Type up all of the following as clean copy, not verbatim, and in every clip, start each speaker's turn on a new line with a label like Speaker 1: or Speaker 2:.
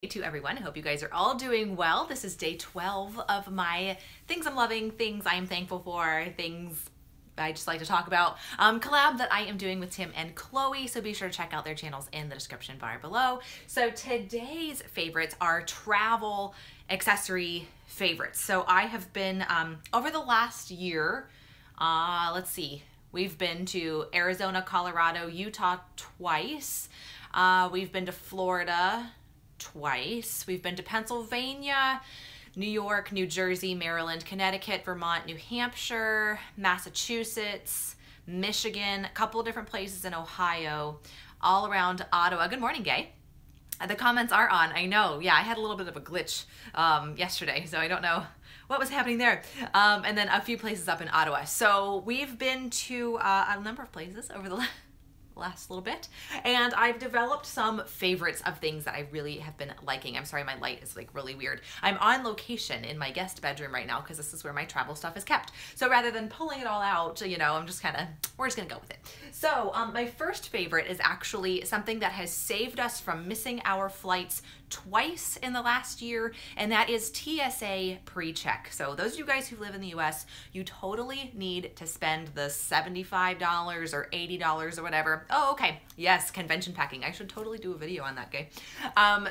Speaker 1: To everyone. I hope you guys are all doing well. This is day 12 of my things I'm loving, things I'm thankful for, things I just like to talk about collab that I am doing with Tim and Chloe. So be sure to check out their channels in the description bar below. So today's favorites are travel accessory favorites. So I have been over the last year, let's see, we've been to Arizona, Colorado, Utah twice. We've been to Florida twice. We've been to Pennsylvania, New York, New Jersey, Maryland, Connecticut, Vermont, New Hampshire, Massachusetts, Michigan, a couple of different places in Ohio, all around Ottawa. Good morning, Gay. The comments are on, I know. Yeah, I had a little bit of a glitch yesterday, so I don't know what was happening there. And then a few places up in Ottawa. So we've been to a number of places over the last little bit, and I've developed some favorites of things that I really have been liking. I'm sorry, my light is like really weird. I'm on location in my guest bedroom right now because this is where my travel stuff is kept. So rather than pulling it all out, you know, I'm just kind of, we're just gonna go with it. So my first favorite is actually something that has saved us from missing our flights twice in the last year, and that is TSA pre-check. So those of you guys who live in the US, you totally need to spend the $75 or $80 or whatever. Oh, okay. Yes, convention packing. I should totally do a video on that, guy.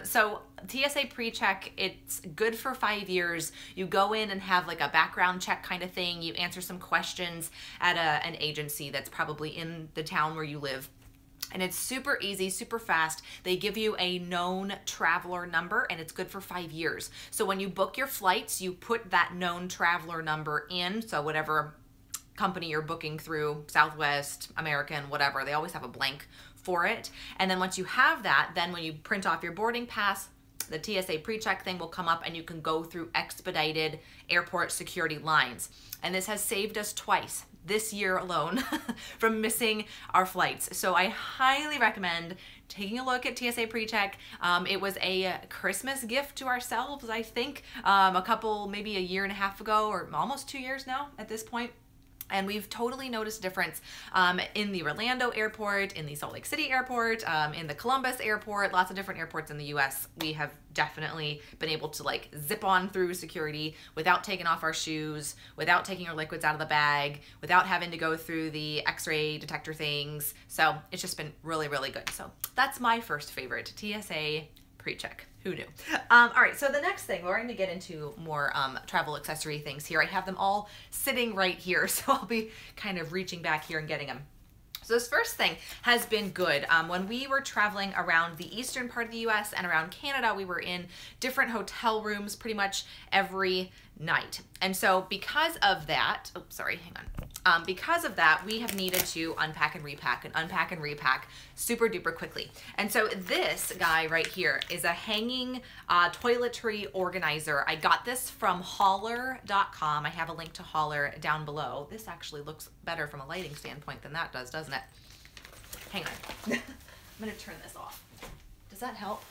Speaker 1: So TSA pre-check, it's good for 5 years. You go in and have like a background check kind of thing. You answer some questions at an agency that's probably in the town where you live. And it's super easy, super fast. They give you a known traveler number and it's good for 5 years. So when you book your flights, you put that known traveler number in. So whatever company you're booking through, Southwest, American, whatever, they always have a blank for it. And then once you have that, then when you print off your boarding pass, the TSA pre-check thing will come up and you can go through expedited airport security lines. And this has saved us twice this year alone from missing our flights. So I highly recommend taking a look at TSA pre-check. It was a Christmas gift to ourselves, I think, a couple, maybe a year and a half ago, or almost 2 years now at this point. And we've totally noticed a difference in the Orlando airport, in the Salt Lake City airport, in the Columbus airport, lots of different airports in the US. We have definitely been able to like zip on through security without taking off our shoes, without taking our liquids out of the bag, without having to go through the x-ray detector things. So it's just been really, really good. So that's my first favorite, TSA pre-check. Who knew? All right, so the next thing, we're going to get into more travel accessory things here. I have them all sitting right here, so I'll be kind of reaching back here and getting them. So this first thing has been good. When we were traveling around the eastern part of the US and around Canada, we were in different hotel rooms pretty much every night. And so because of that, oh, sorry, hang on. Because of that, we have needed to unpack and repack super duper quickly. And so this guy right here is a hanging toiletry organizer. I got this from Holler.com. I have a link to Holler down below. This actually looks better from a lighting standpoint than that does, doesn't it? Hang on. I'm gonna turn this off. Does that help?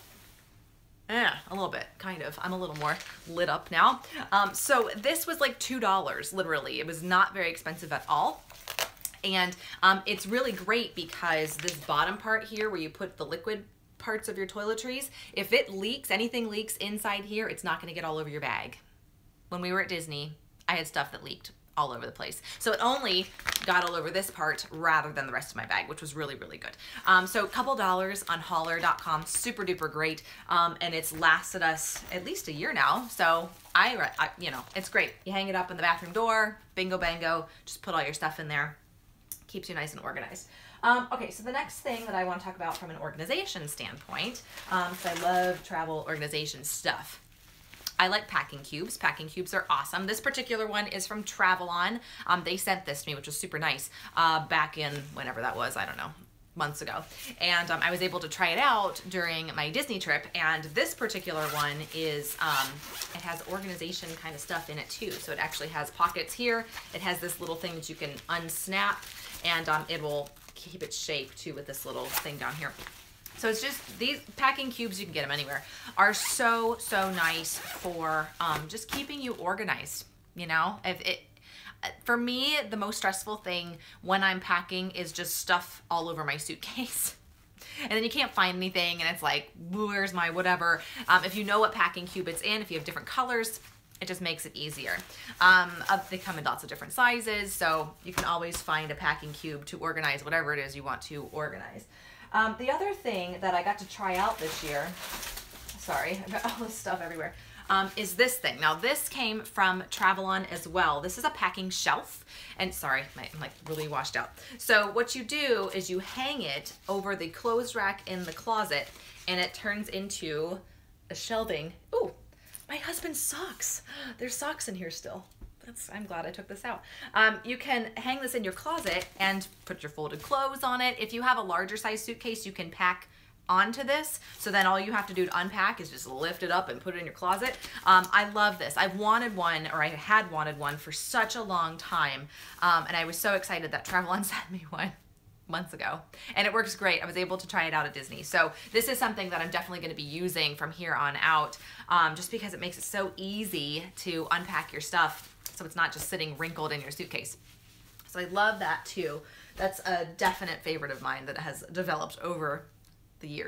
Speaker 1: Yeah, a little bit, kind of. I'm a little more lit up now. So this was like $2, literally. It was not very expensive at all. And it's really great because this bottom part here where you put the liquid parts of your toiletries, if it leaks, anything leaks inside here, it's not gonna get all over your bag. When we were at Disney, I had stuff that leaked all over the place. So it only got all over this part rather than the rest of my bag, which was really, really good. So a couple dollars on Holler.com, super duper great. And it's lasted us at least a year now. So I you know, it's great. You hang it up in the bathroom door, bingo bango, just put all your stuff in there. Keeps you nice and organized. Okay, so the next thing that I want to talk about from an organization standpoint, because I love travel organization stuff. I like packing cubes. Packing cubes are awesome. This particular one is from Travelon. They sent this to me, which was super nice, back in whenever that was, I don't know, months ago. And I was able to try it out during my Disney trip. And this particular one is, it has organization kind of stuff in it too. So it actually has pockets here. It has this little thing that you can unsnap, and it will keep its shape too with this little thing down here. So it's just, these packing cubes, you can get them anywhere, are so, so nice for just keeping you organized, you know? For me, the most stressful thing when I'm packing is just stuff all over my suitcase. And then you can't find anything and it's like, where's my whatever. If you know what packing cube it's in, if you have different colors, it just makes it easier. They come in lots of different sizes, so you can always find a packing cube to organize whatever it is you want to organize. The other thing that I got to try out this year, sorry, I got all this stuff everywhere, is this thing. Now this came from Travel-On as well. This is a packing shelf, and sorry, I'm like really washed out. So what you do is you hang it over the clothes rack in the closet, and it turns into a shelving. Ooh, my husband's socks. There's socks in here still. I'm glad I took this out. You can hang this in your closet and put your folded clothes on it. If you have a larger size suitcase, you can pack onto this. So then all you have to do to unpack is just lift it up and put it in your closet. I love this. I've wanted one, or I had wanted one for such a long time. And I was so excited that Travel-On sent me one months ago, and it works great. I was able to try it out at Disney. So this is something that I'm definitely going to be using from here on out, just because it makes it so easy to unpack your stuff so it's not just sitting wrinkled in your suitcase. So I love that too. That's a definite favorite of mine that has developed over the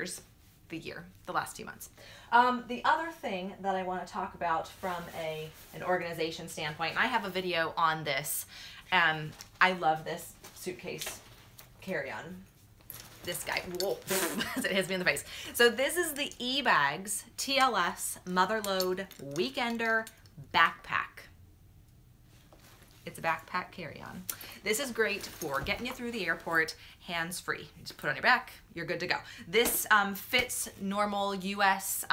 Speaker 1: last 2 months. The other thing that I want to talk about from an organization standpoint, and I have a video on this, I love this suitcase carry-on. This guy, whoa, it hits me in the face. So this is the eBags TLS Motherload Weekender Backpack. It's a backpack carry-on. This is great for getting you through the airport hands-free. You just put it on your back, you're good to go. This fits normal US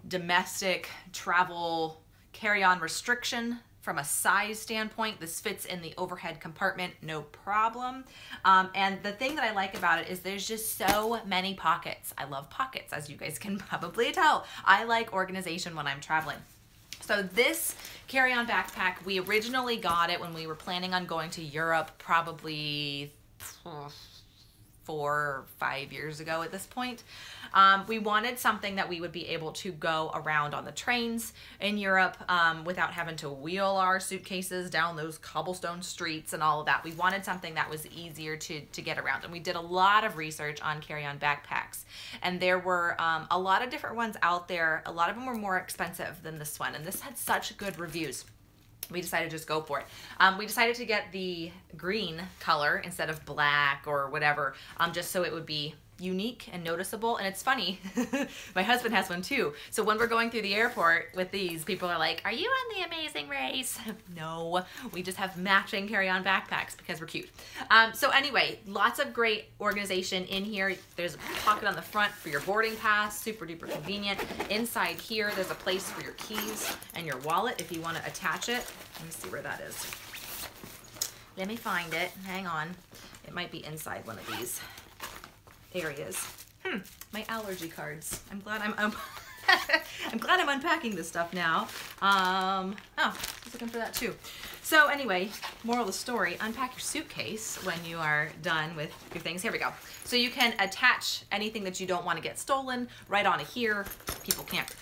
Speaker 1: domestic travel carry-on restriction. From a size standpoint, this fits in the overhead compartment, no problem. And the thing that I like about it is there's just so many pockets. I love pockets, as you guys can probably tell. I like organization when I'm traveling. So this carry-on backpack, we originally got it when we were planning on going to Europe probably 4 or 5 years ago at this point. We wanted something that we would be able to go around on the trains in Europe without having to wheel our suitcases down those cobblestone streets and all of that. We wanted something that was easier to get around. And we did a lot of research on carry-on backpacks. And there were a lot of different ones out there. A lot of them were more expensive than this one. And this had such good reviews. We decided to just go for it. We decided to get the green color instead of black or whatever, just so it would be unique and noticeable. And it's funny, my husband has one too. So when we're going through the airport with these, people are like, are you on the Amazing Race? No, we just have matching carry-on backpacks because we're cute. So anyway, lots of great organization in here. There's a pocket on the front for your boarding pass, super duper convenient. Inside here, there's a place for your keys and your wallet if you want to attach it. Let me see where that is. Let me find it, hang on. It might be inside one of these areas. My allergy cards. I'm glad I'm glad I'm unpacking this stuff now. Oh, I was looking for that too. So anyway, moral of the story, unpack your suitcase when you are done with your things. Here we go. So you can attach anything that you don't want to get stolen right onto here. People can't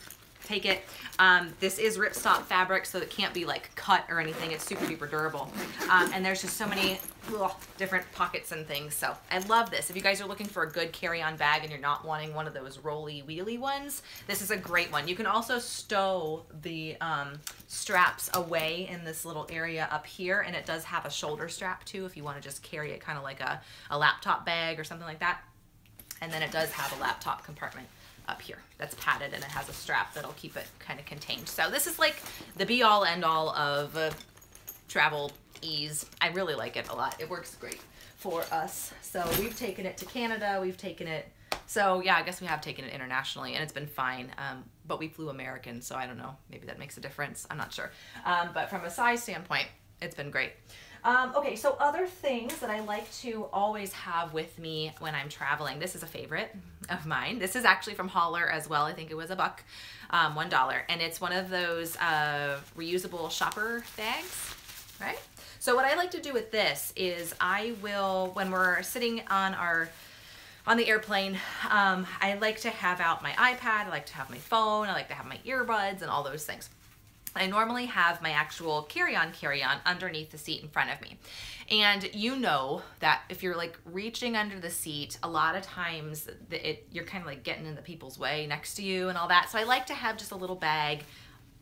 Speaker 1: take it. This is ripstop fabric, so it can't be like cut or anything. It's super duper durable. And there's just so many different pockets and things. So I love this. If you guys are looking for a good carry-on bag and you're not wanting one of those rolly wheelie ones, this is a great one. You can also stow the straps away in this little area up here, and it does have a shoulder strap too if you want to just carry it kind of like a laptop bag or something like that. And then it does have a laptop compartment up here that's padded, and it has a strap that'll keep it kind of contained. So this is like the be-all end-all of travel ease. I really like it a lot. It works great for us. So we've taken it to Canada, we've taken it, so yeah, I guess we have taken it internationally, and it's been fine. But we flew American, so I don't know, maybe that makes a difference, I'm not sure. But from a size standpoint, it's been great. Okay, so other things that I like to always have with me when I'm traveling. This is a favorite of mine. This is actually from Holler as well. I think it was $1, $1. And it's one of those reusable shopper bags, right? So what I like to do with this is I will, when we're sitting on the airplane, I like to have out my iPad, I like to have my phone, I like to have my earbuds and all those things. I normally have my actual carry-on underneath the seat in front of me. And you know that if you're like reaching under the seat, a lot of times you're kind of like getting in the people's way next to you and all that. So I like to have just a little bag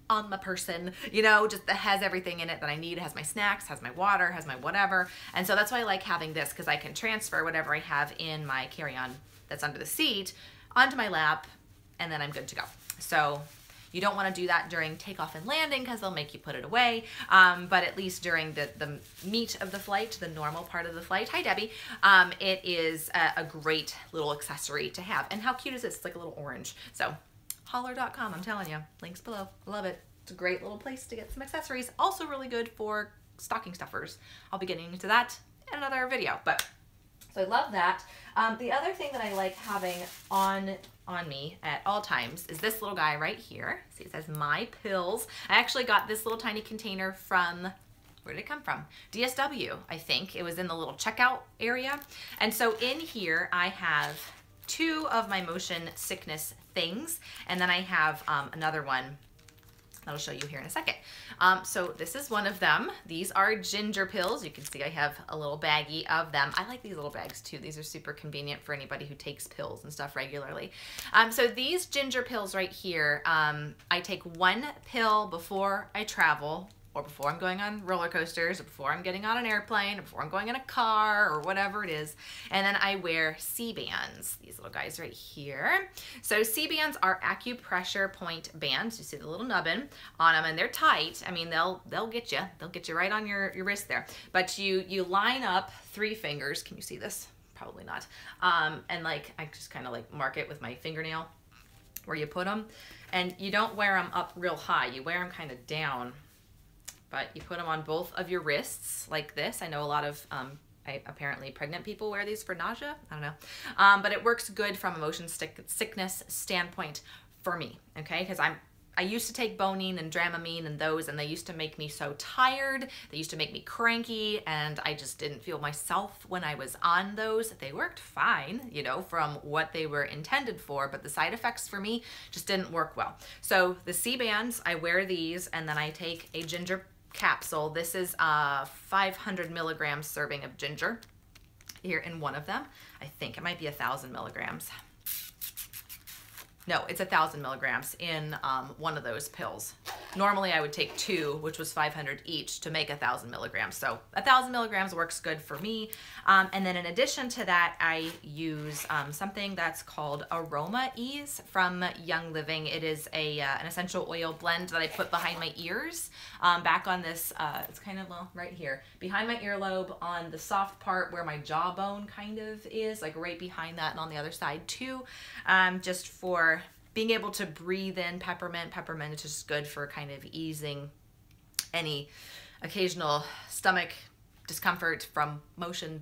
Speaker 1: on my person, you know, just that has everything in it that I need. It has my snacks, has my water, has my whatever. And so that's why I like having this, because I can transfer whatever I have in my carry-on that's under the seat onto my lap, and then I'm good to go. So you don't want to do that during takeoff and landing because they'll make you put it away. But at least during the meat of the flight, the normal part of the flight, hi Debbie, it is a great little accessory to have. And how cute is this? It's like a little orange. So holler.com, I'm telling you, links below. I love it. It's a great little place to get some accessories. Also really good for stocking stuffers. I'll be getting into that in another video, but so I love that. The other thing that I like having on me at all times is this little guy right here. See, it says My Pills. I actually got this little tiny container from, where did it come from? DSW, I think. It was in the little checkout area. And so in here I have 2 of my motion sickness things, and then I have another one that I'll show you here in a second. So this is one of them. These are ginger pills. You can see I have a little baggie of them. I like these little bags too. These are super convenient for anybody who takes pills and stuff regularly. So these ginger pills right here, I take 1 pill before I travel, or before I'm going on roller coasters, or before I'm getting on an airplane, or before I'm going in a car, or whatever it is. And then I wear C-bands, these little guys right here. So C-bands are acupressure point bands. You see the little nubbin on them, and they're tight. I mean, they'll get you. They'll get you right on your wrist there. But you line up 3 fingers. Can you see this? Probably not. And like, I just kind of like mark it with my fingernail where you put them. And you don't wear them up real high. You wear them kind of down. But you put them on both of your wrists like this. I know a lot of apparently pregnant people wear these for nausea. I don't know. But it works good from a motion sickness standpoint for me, okay? Because I used to take Bonine and Dramamine and those, and they used to make me so tired. They used to make me cranky, and I just didn't feel myself when I was on those. They worked fine, you know, from what they were intended for, but the side effects for me just didn't work well. So the C-bands, I wear these, and then I take a ginger capsule. This is a 500 milligrams serving of ginger here in one of them. I think it might be 1,000 milligrams. No, it's 1,000 milligrams in one of those pills. Normally I would take 2, which was 500 each to make 1,000 milligrams. So 1,000 milligrams works good for me. And then in addition to that, I use something that's called Aroma Ease from Young Living. It is an essential oil blend that I put behind my ears, back on this, it's kind of right here, behind my earlobe on the soft part where my jawbone kind of is, like right behind that, and on the other side too, just for being able to breathe in peppermint. Peppermint is just good for kind of easing any occasional stomach discomfort from motionness,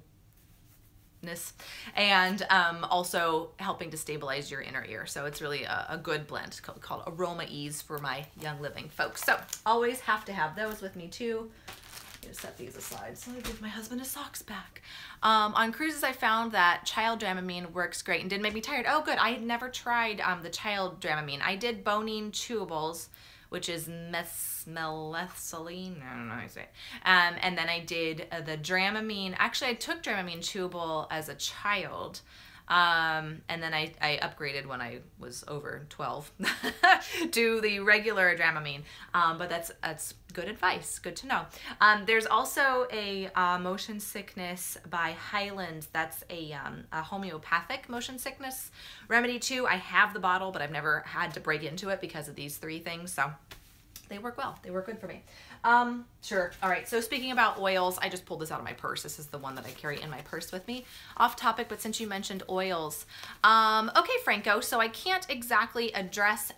Speaker 1: and also helping to stabilize your inner ear. So it's really a good blend called Aroma Ease for my Young Living folks. So always have to have those with me too. I'm gonna set these aside so I give my husband his socks back. On cruises, I found that child Dramamine works great and didn't make me tired. Oh, good. I had never tried the child Dramamine. I did Bonine chewables, which is methylene. I don't know how to say it. And then I did the Dramamine. Actually, I took Dramamine chewable as a child. And then I upgraded when I was over 12 to the regular Dramamine. But that's good advice, good to know. There's also a motion sickness by Highland. That's a homeopathic motion sickness remedy too. I have the bottle, but I've never had to break into it because of these 3 things. So they work well. They work good for me. Sure. All right. So speaking about oils, I just pulled this out of my purse. This is the one that I carry in my purse with me. Off topic, but since you mentioned oils, okay, Franco, so I can't exactly address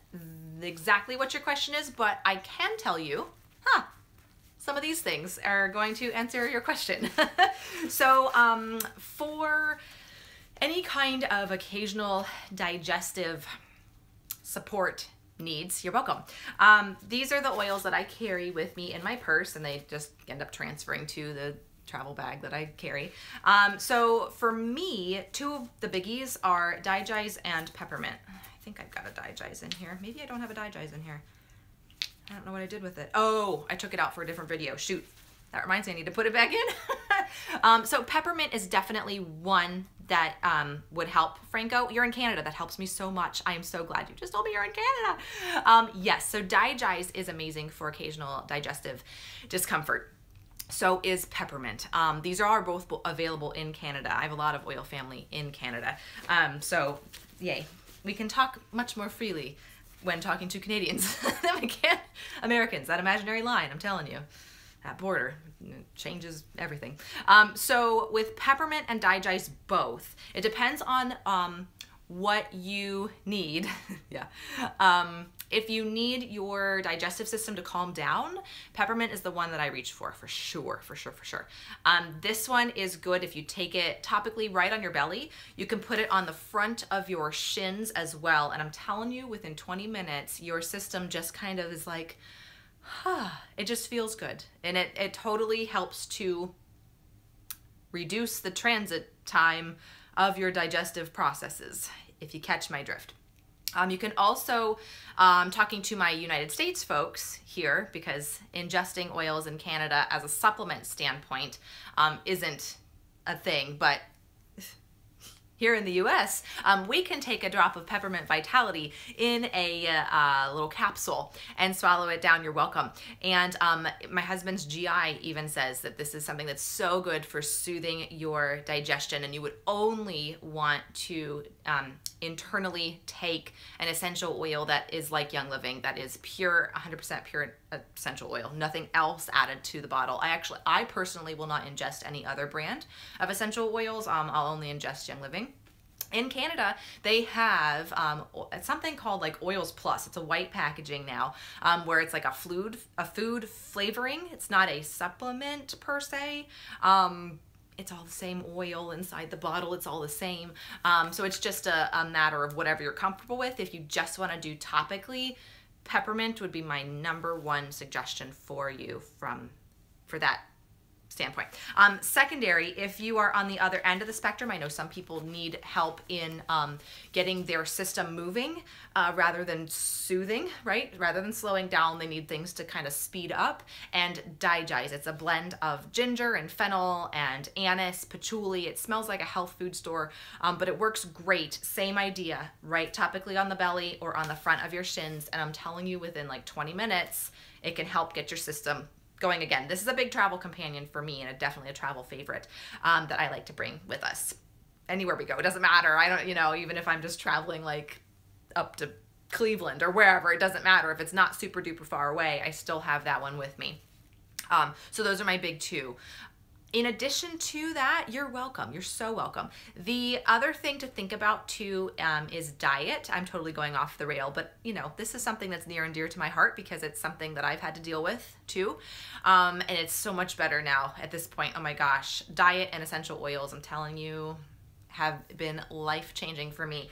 Speaker 1: exactly what your question is, but I can tell you, some of these things are going to answer your question. So, for any kind of occasional digestive support needs, you're welcome. These are the oils that I carry with me in my purse, and they just end up transferring to the travel bag that I carry. So for me, 2 of the biggies are Digize and peppermint. I think I've got a Digize in here. Maybe I don't have a Digize in here. I don't know what I did with it. Oh, I took it out for a different video. Shoot. That reminds me, I need to put it back in. So peppermint is definitely one that would help. Franco, you're in Canada. That helps me so much. I am so glad you just told me you're in Canada. Yes, so Digest is amazing for occasional digestive discomfort. So is peppermint. These are both available in Canada. I have a lot of oil family in Canada. So yay. We can talk much more freely when talking to Canadians than we can Americans. That imaginary line, I'm telling you. That border changes everything. So with peppermint and Digest both, it depends on what you need. Yeah. If you need your digestive system to calm down, peppermint is the one that I reach for sure. This one is good if you take it topically right on your belly. You can put it on the front of your shins as well. And I'm telling you, within 20 minutes, your system just kind of is like, it just feels good. And it totally helps to reduce the transit time of your digestive processes, if you catch my drift. You can also, talking to my United States folks here, because ingesting oils in Canada as a supplement standpoint isn't a thing, but here in the US, we can take a drop of Peppermint Vitality in a little capsule and swallow it down. You're welcome. And my husband's GI even says that this is something that's so good for soothing your digestion, and you would only want to internally take an essential oil that is like Young Living, that is pure, 100% pure essential oil, nothing else added to the bottle. I personally will not ingest any other brand of essential oils. I'll only ingest Young Living. In Canada, they have something called like Oils Plus. It's a white packaging now, where it's like a food flavoring. It's not a supplement per se. It's all the same oil inside the bottle. It's all the same. So it's just a matter of whatever you're comfortable with. If you just want to do topically, peppermint would be my #1 suggestion for you for that standpoint. Secondary, if you are on the other end of the spectrum, I know some people need help in getting their system moving rather than soothing, right? Rather than slowing down, they need things to kind of speed up. And Digest, it's a blend of ginger and fennel and anise, patchouli. It smells like a health food store, but it works great. Same idea, right? Topically on the belly or on the front of your shins. And I'm telling you, within like 20 minutes, it can help get your system going again. This is a big travel companion for me, and definitely a travel favorite that I like to bring with us anywhere we go. It doesn't matter. I don't, even if I'm just traveling like up to Cleveland or wherever, it doesn't matter. If it's not super duper far away, I still have that one with me. So those are my big two. In addition to that, you're welcome. You're so welcome. The other thing to think about too is diet. I'm totally going off the rail, but this is something that's near and dear to my heart because it's something that I've had to deal with too. And it's so much better now at this point. Oh my gosh, diet and essential oils, I'm telling you, have been life-changing for me.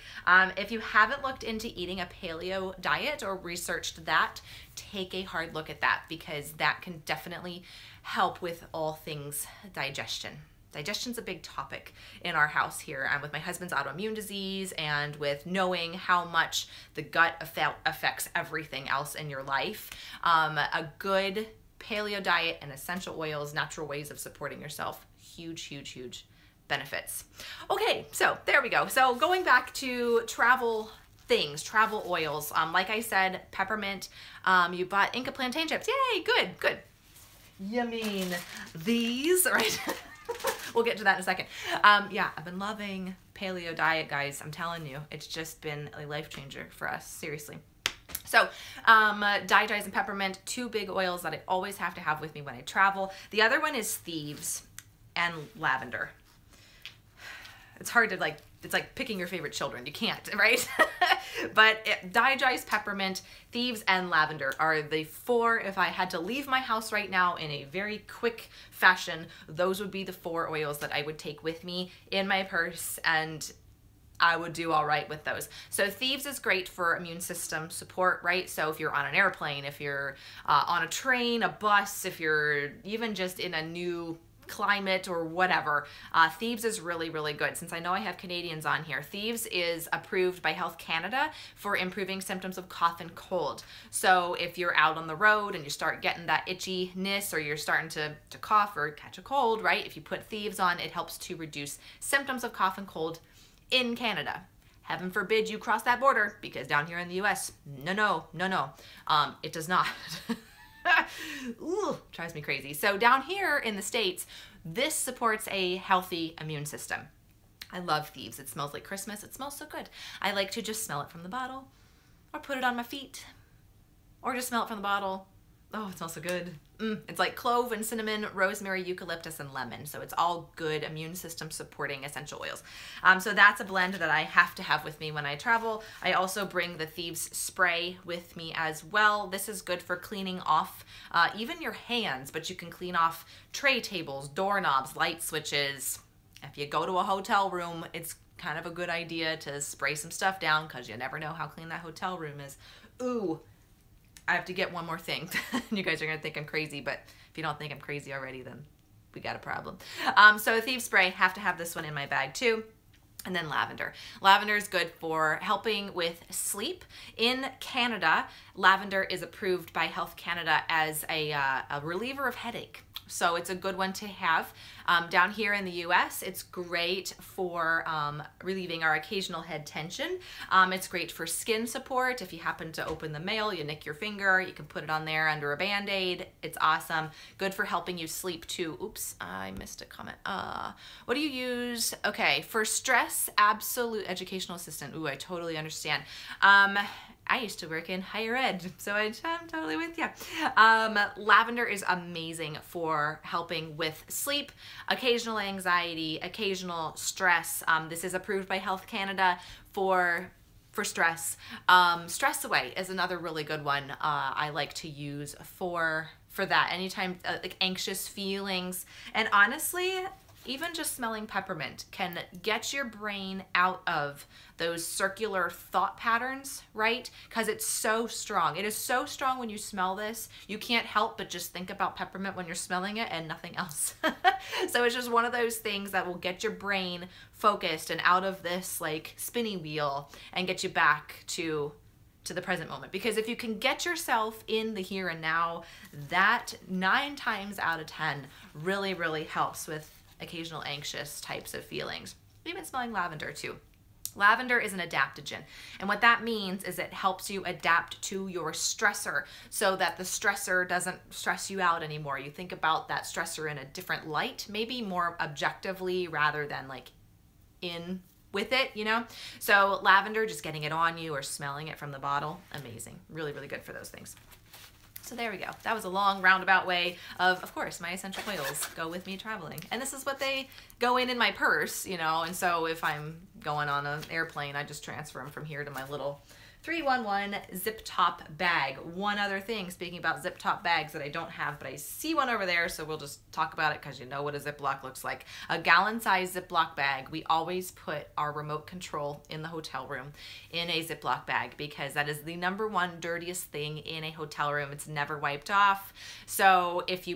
Speaker 1: If you haven't looked into eating a paleo diet or researched that, take a hard look at that, because that can definitely help with all things digestion. Digestion's a big topic in our house here. With my husband's autoimmune disease and with knowing how much the gut affects everything else in your life, a good paleo diet and essential oils, natural ways of supporting yourself, huge benefits. Okay, so there we go. So going back to travel things, travel oils, like I said, peppermint, you bought Inca plantain chips. Yay, good. You mean these, right? We'll get to that in a second. Yeah, I've been loving paleo diet, guys. I'm telling you, it's just been a life changer for us, seriously. So, Digest and peppermint, two big oils that I always have to have with me when I travel. The other one is Thieves and lavender. It's hard to it's like picking your favorite children. You can't, right? But Digest, peppermint, Thieves, and lavender are the four. If I had to leave my house right now in a very quick fashion, those would be the 4 oils that I would take with me in my purse, and I would do all right with those. So Thieves is great for immune system support, right? So if you're on an airplane, if you're on a train, a bus, if you're even just in a new climate or whatever, Thieves is really, really good. Since I know I have Canadians on here, Thieves is approved by Health Canada for improving symptoms of cough and cold. So if you're out on the road and you start getting that itchiness, or you're starting to cough or catch a cold, right? If you put Thieves on, it helps to reduce symptoms of cough and cold in Canada. Heaven forbid you cross that border, because down here in the US, no, it does not. Ooh, drives me crazy. So down here in the States, this supports a healthy immune system. I love Thieves. It smells like Christmas. It smells so good. I like to just smell it from the bottle, or put it on my feet, or just smell it from the bottle. Oh, it smells so good. It's like clove and cinnamon, rosemary, eucalyptus, and lemon. So it's all good immune system supporting essential oils. So that's a blend that I have to have with me when I travel. I also bring the Thieves spray with me as well. This is good for cleaning off even your hands, but you can clean off tray tables, doorknobs, light switches. If you go to a hotel room, it's kind of a good idea to spray some stuff down, because you never know how clean that hotel room is. Ooh. I have to get one more thing. You guys are gonna think I'm crazy, but if you don't think I'm crazy already, then we got a problem. So Thieves spray, have to have this one in my bag too. And then lavender. Lavender is good for helping with sleep. In Canada, lavender is approved by Health Canada as a reliever of headache. So it's a good one to have. Down here in the US, it's great for relieving our occasional head tension. It's great for skin support. If you happen to open the mail, you nick your finger, you can put it on there under a Band-Aid. It's awesome. Good for helping you sleep too. Oops, I missed a comment. What do you use? Okay, for stress, absolute educational assistant. Ooh, I totally understand. I used to work in higher ed, so I'm totally with you. Lavender is amazing for helping with sleep, occasional anxiety, occasional stress. This is approved by Health Canada for stress. Stress Away is another really good one I like to use for that. Anytime like anxious feelings, and honestly, even just smelling peppermint can get your brain out of those circular thought patterns, right? Because it's so strong. It is so strong when you smell this. You can't help but just think about peppermint when you're smelling it and nothing else. So it's just one of those things that will get your brain focused and out of this like spinning wheel and get you back to the present moment. Because if you can get yourself in the here and now, that 9 times out of 10 really, really helps with occasional anxious types of feelings. Even smelling lavender too. Lavender is an adaptogen, and what that means is it helps you adapt to your stressor so that the stressor doesn't stress you out anymore. You think about that stressor in a different light, maybe more objectively rather than like in with it, you know? So lavender, just getting it on you or smelling it from the bottle, amazing. Really, really good for those things. So there we go. That was a long roundabout way of course, my essential oils go with me traveling. And this is what they go in my purse, you know, and so if I'm going on an airplane, I just transfer them from here to my little 311 zip top bag. One other thing, speaking about zip top bags that I don't have, but I see one over there, so we'll just talk about it because you know what a Ziploc looks like. A gallon-sized Ziploc bag. We always put our remote control in the hotel room in a Ziploc bag because that is the #1 dirtiest thing in a hotel room. It's never wiped off. So it's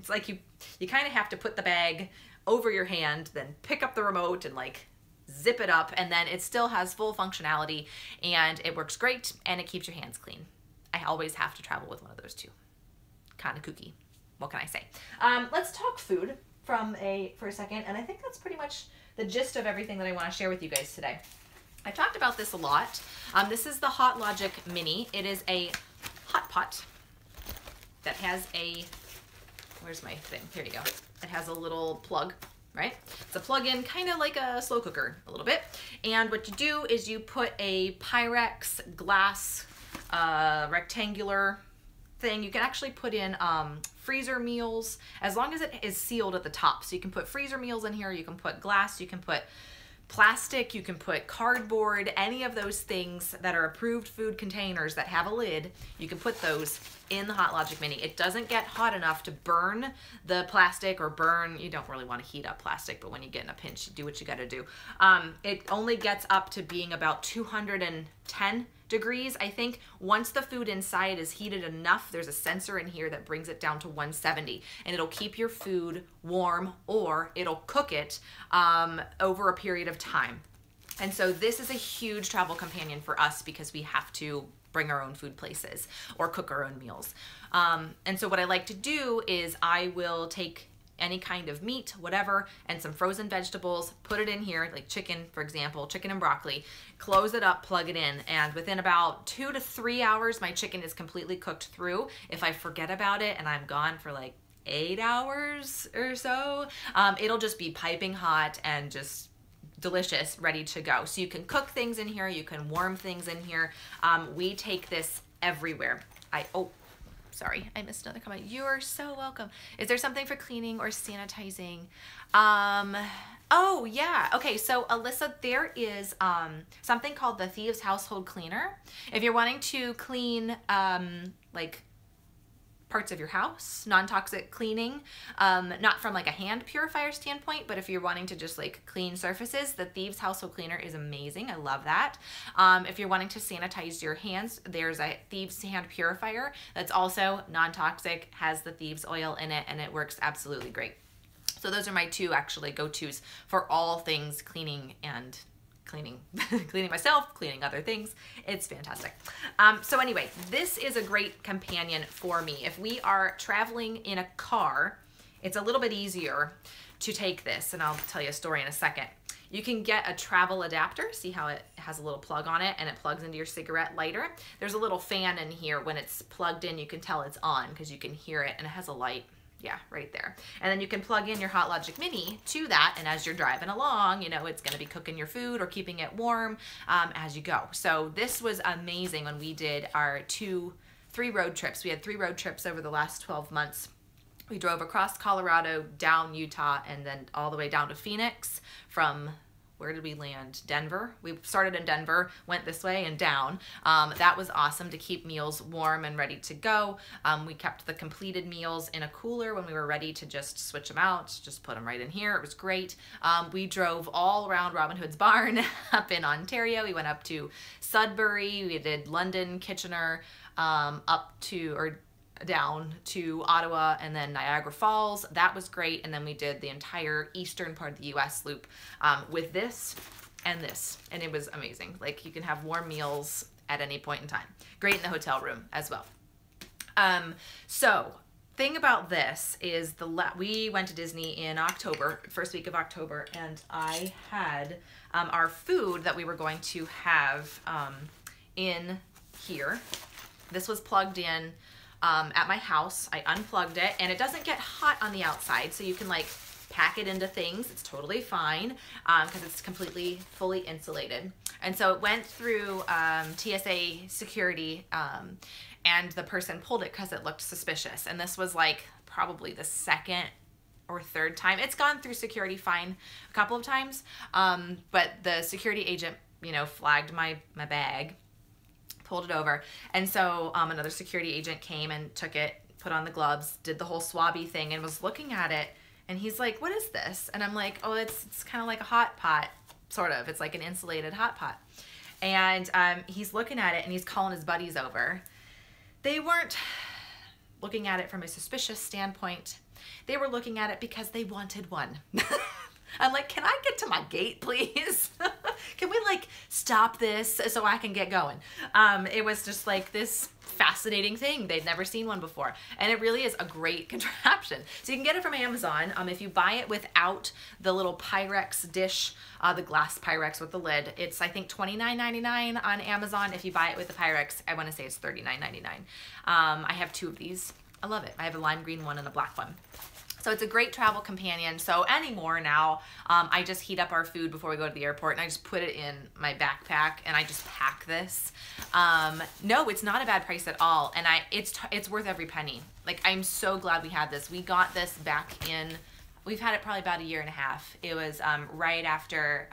Speaker 1: like you kind of have to put the bag over your hand, then pick up the remote and like zip it up, and then it still has full functionality and it works great and it keeps your hands clean. I always have to travel with one of those too. Kind of kooky. What can I say? Let's talk food for a second, and I think that's pretty much the gist of everything that I want to share with you guys today. I've talked about this a lot. This is the Hot Logic Mini. It is a hot pot that has a, where's my thing? Here you go. It has a little plug, right? It's a plug-in, kind of like a slow cooker a little bit. And what you do is you put a Pyrex glass rectangular thing. You can actually put in freezer meals as long as it is sealed at the top. So you can put freezer meals in here, you can put glass, you can put plastic, you can put cardboard, any of those things that are approved food containers that have a lid, you can put those in the Hot Logic Mini. It doesn't get hot enough to burn the plastic or burn, you don't really want to heat up plastic, but when you get in a pinch, you do what you got to do. It only gets up to being about 200 10 degrees, I think. Once the food inside is heated enough, there's a sensor in here that brings it down to 170, and it'll keep your food warm, or it'll cook it over a period of time. And so this is a huge travel companion for us because we have to bring our own food places or cook our own meals. And so what I like to do is I will take any kind of meat, whatever, and some frozen vegetables, put it in here, like chicken, for example, chicken and broccoli, close it up, plug it in, and within about 2 to 3 hours, my chicken is completely cooked through. If I forget about it and I'm gone for like 8 hours or so, it'll just be piping hot and just delicious, ready to go. So you can cook things in here, you can warm things in here. We take this everywhere. Sorry, I missed another comment. You're so welcome. Is there something for cleaning or sanitizing? Oh yeah, okay, so Alyssa, there is something called the Thieves Household Cleaner. If you're wanting to clean like parts of your house, non-toxic cleaning, not from like a hand purifier standpoint, but if you're wanting to just like clean surfaces, the Thieves Household Cleaner is amazing. I love that. If you're wanting to sanitize your hands, there's a Thieves hand purifier that's also non-toxic, has the Thieves oil in it, and it works absolutely great. So those are my two actually go-tos for all things cleaning and cleaning myself, cleaning other things. It's fantastic. So anyway, this is a great companion for me. If we are traveling in a car, it's a little bit easier to take this, and I'll tell you a story in a second. You can get a travel adapter. See how it has a little plug on it and it plugs into your cigarette lighter? There's a little fan in here. When it's plugged in, you can tell it's on because you can hear it, and it has a light. Yeah, right there. And then you can plug in your Hot Logic Mini to that, and as you're driving along, you know, it's gonna be cooking your food or keeping it warm as you go. So this was amazing when we did our 3 road trips. We had 3 road trips over the last 12 months. We drove across Colorado, down Utah, and then all the way down to Phoenix from, where did we land? Denver. We started in Denver, went this way and down. That was awesome to keep meals warm and ready to go. We kept the completed meals in a cooler when we were ready to just switch them out, just put them right in here. It was great. We drove all around Robin Hood's barn up in Ontario. We went up to Sudbury. We did London, Kitchener, up to, or down to Ottawa, and then Niagara Falls. That was great. And then we did the entire eastern part of the US loop with this and this, and it was amazing. Like, you can have warm meals at any point in time. Great in the hotel room as well. So thing about this is we went to Disney in October, first week of October, and I had our food that we were going to have in here. This was plugged in at my house. I unplugged it, and it doesn't get hot on the outside, so you can like pack it into things. It's totally fine because it's completely fully insulated. And so it went through TSA security, and the person pulled it because it looked suspicious. And this was like probably the second or third time. It's gone through security fine a couple of times, but the security agent, you know, flagged my bag, pulled it over, and so another security agent came and took it, put on the gloves, did the whole swabby thing, and was looking at it, and he's like, "What is this?" And I'm like, "Oh, it's kind of like a hot pot, sort of. It's like an insulated hot pot." And he's looking at it, and he's calling his buddies over. They weren't looking at it from a suspicious standpoint. They were looking at it because they wanted one. I'm like, "Can I get to my gate, please? Can we like stop this so I can get going?" It was just like this fascinating thing. They'd never seen one before. And it really is a great contraption. So you can get it from Amazon. If you buy it without the little Pyrex dish, the glass Pyrex with the lid, it's I think $29.99 on Amazon. If you buy it with the Pyrex, I want to say it's $39.99. I have 2 of these. I love it. I have a lime green one and a black one. So it's a great travel companion. So anymore now, I just heat up our food before we go to the airport, and I just put it in my backpack, and I just pack this. No, it's not a bad price at all, and it's worth every penny. Like, I'm so glad we had this. We got this back in, we've had it probably about 1.5 years. It was right after,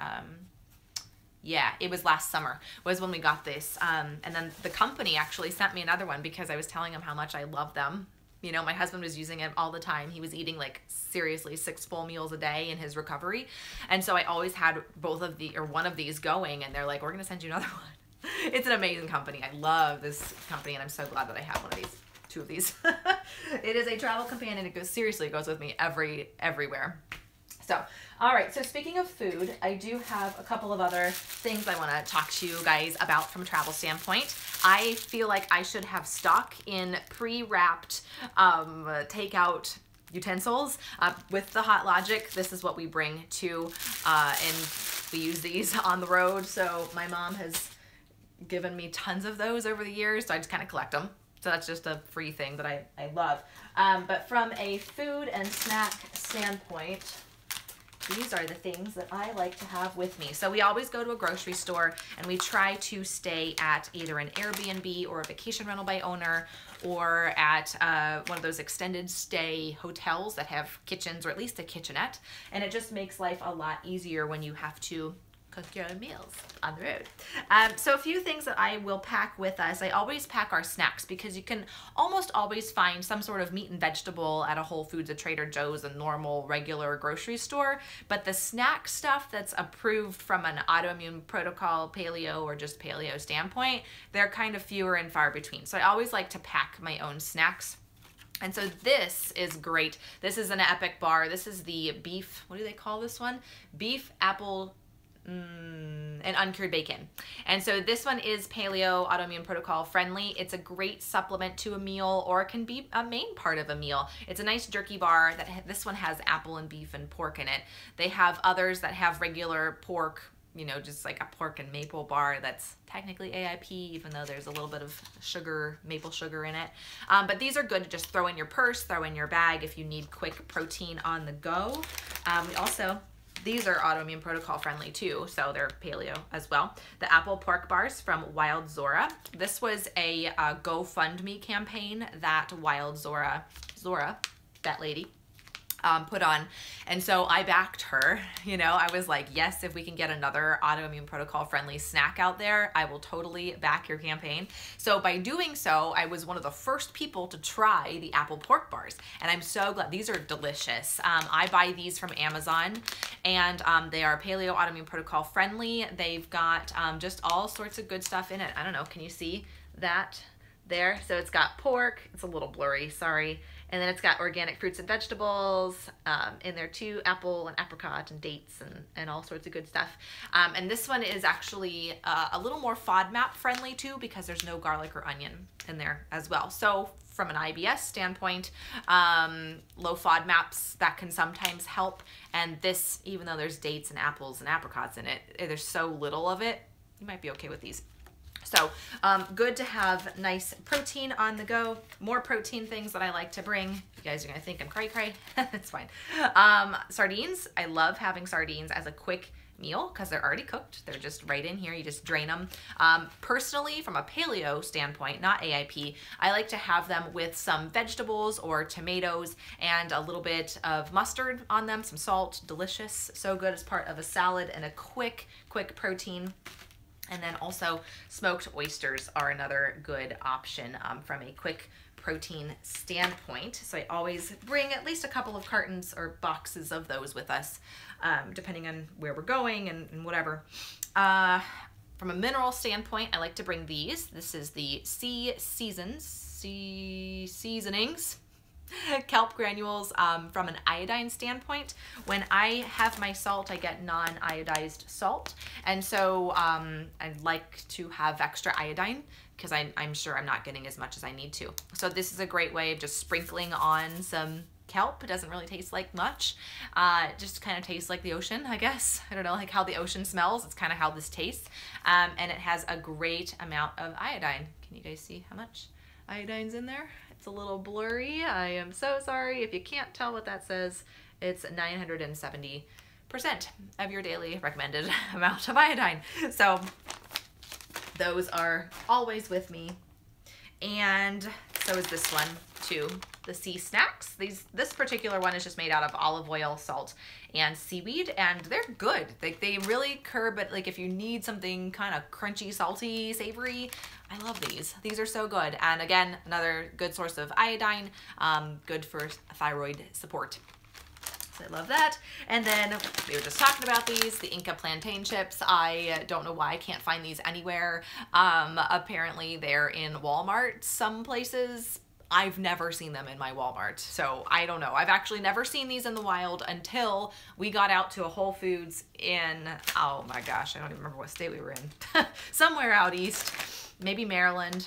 Speaker 1: yeah, it was last summer was when we got this. And then the company actually sent me another one because I was telling them how much I love them. You know, my husband was using it all the time. He was eating like seriously 6 full meals a day in his recovery. And so I always had one of these going, and they're like, "We're going to send you another one." It's an amazing company. I love this company, and I'm so glad that I have one of these, 2 of these. It is a travel companion. It seriously goes with me everywhere. So, all right, so speaking of food, I do have a couple of other things I want to talk to you guys about from a travel standpoint. I feel like I should have stock in pre-wrapped takeout utensils. With the Hot Logic, this is what we bring to, and we use these on the road. So my mom has given me tons of those over the years, so I just kind of collect them. So that's just a free thing that I love. But from a food and snack standpoint, these are the things that I like to have with me. So we always go to a grocery store, and we try to stay at either an Airbnb or a vacation rental by owner, or at one of those extended stay hotels that have kitchens, or at least a kitchenette. And it just makes life a lot easier when you have to cook your own meals on the road. So a few things that I will pack with us. I always pack our snacks, because you can almost always find some sort of meat and vegetable at a Whole Foods, a Trader Joe's, a normal regular grocery store. But the snack stuff that's approved from an autoimmune protocol, paleo, or just paleo standpoint, they're kind of fewer and far between. So I always like to pack my own snacks. And so this is great. This is an epic bar. This is the beef, what do they call this one? Beef, apple, and uncured bacon. And so this one is paleo autoimmune protocol friendly. It's a great supplement to a meal, or it can be a main part of a meal. It's a nice jerky bar. This one has apple and beef and pork in it. They have others that have regular pork, you know, just like a pork and maple bar that's technically AIP, even though there's a little bit of sugar, maple sugar in it. But these are good to just throw in your purse, throw in your bag if you need quick protein on the go. These are autoimmune protocol friendly too, so they're paleo as well. The apple pork bars from Wild Zora. This was a GoFundMe campaign that Wild Zora, that lady, put on. And so I backed her. You know, I was like, yes, if we can get another autoimmune protocol friendly snack out there, I will totally back your campaign. So by doing so, I was one of the first people to try the apple pork bars. And I'm so glad. These are delicious. I buy these from Amazon, and they are paleo autoimmune protocol friendly. They've got just all sorts of good stuff in it. I don't know, can you see that there? So it's got pork. It's a little blurry, sorry. And then it's got organic fruits and vegetables in there too, apple and apricot and dates and all sorts of good stuff. And this one is actually a little more FODMAP friendly too, because there's no garlic or onion in there as well. So from an IBS standpoint, low FODMAPs, that can sometimes help. And this, even though there's dates and apples and apricots in it, there's so little of it, you might be okay with these. So good to have nice protein on the go. More protein things that I like to bring. You guys are gonna think I'm cray-cray. It's fine. Sardines. I love having sardines as a quick meal because they're already cooked. They're just right in here. You just drain them. Personally, from a paleo standpoint, not AIP, I like to have them with some vegetables or tomatoes and a little bit of mustard on them, some salt. Delicious. So good as part of a salad and a quick protein. And then also smoked oysters are another good option from a quick protein standpoint. So I always bring at least a couple of cartons or boxes of those with us, depending on where we're going and whatever. From a mineral standpoint, I like to bring these. This is the Sea Seasonings kelp granules from an iodine standpoint. When I have my salt, I get non-iodized salt. And so I like to have extra iodine because I'm sure I'm not getting as much as I need to. So this is a great way of just sprinkling on some kelp. It doesn't really taste like much. It just kind of tastes like the ocean, I guess. I don't know, like how the ocean smells. It's kind of how this tastes. And it has a great amount of iodine. Can you guys see how much iodine's in there? It's a little blurry. I am so sorry. If you can't tell what that says, it's 970% of your daily recommended amount of iodine. So those are always with me. And so is this one too, the Sea Snacks. This particular one is just made out of olive oil, salt, and seaweed, and they're good. They really curb it. Like if you need something kind of crunchy, salty, savory, I love these. These are so good. And again, another good source of iodine, good for thyroid support. I love that. And then we were just talking about these, the Inca plantain chips. I don't know why I can't find these anywhere. Apparently they're in Walmart some places. I've never seen them in my Walmart, so I don't know. I've actually never seen these in the wild until we got out to a Whole Foods in, oh my gosh, I don't even remember what state we were in. Somewhere out east, maybe Maryland.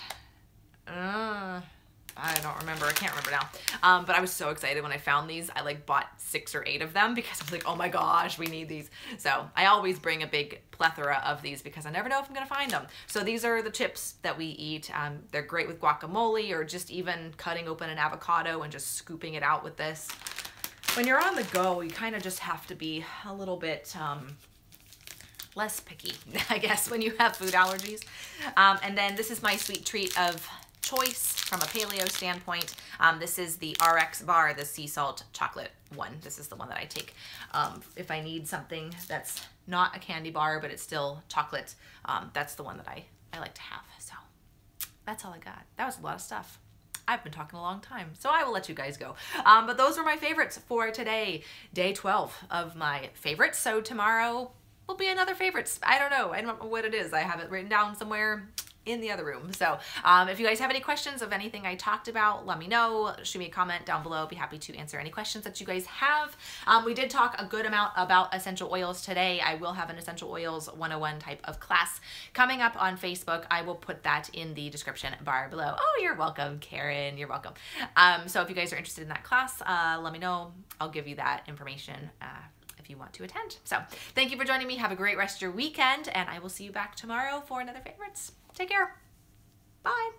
Speaker 1: I don't remember. I can't remember now. But I was so excited when I found these. I like bought 6 or 8 of them because I was like, oh my gosh, we need these. So I always bring a big plethora of these because I never know if I'm going to find them. So these are the chips that we eat. They're great with guacamole or just even cutting open an avocado and just scooping it out with this. When you're on the go, you kind of just have to be a little bit less picky, I guess, when you have food allergies. And then this is my sweet treat of choice from a paleo standpoint. This is the RX bar, the sea salt chocolate one. This is the one that I take if I need something that's not a candy bar, but it's still chocolate. That's the one that I like to have. So that's all I got. That was a lot of stuff. I've been talking a long time, so I will let you guys go. But those were my favorites for today, day 12 of my favorites. So tomorrow will be another favorites. I don't know what it is. I have it written down somewhere in the other room. So if you guys have any questions of anything I talked about, let me know. Shoot me a comment down below. I'll be happy to answer any questions that you guys have. We did talk a good amount about essential oils today. I will have an essential oils 101 type of class coming up on Facebook. I will put that in the description bar below. Oh, you're welcome, Karen. You're welcome. So if you guys are interested in that class, let me know. I'll give you that information if you want to attend. So thank you for joining me. Have a great rest of your weekend, and I will see you back tomorrow for another favorites. Take care. Bye.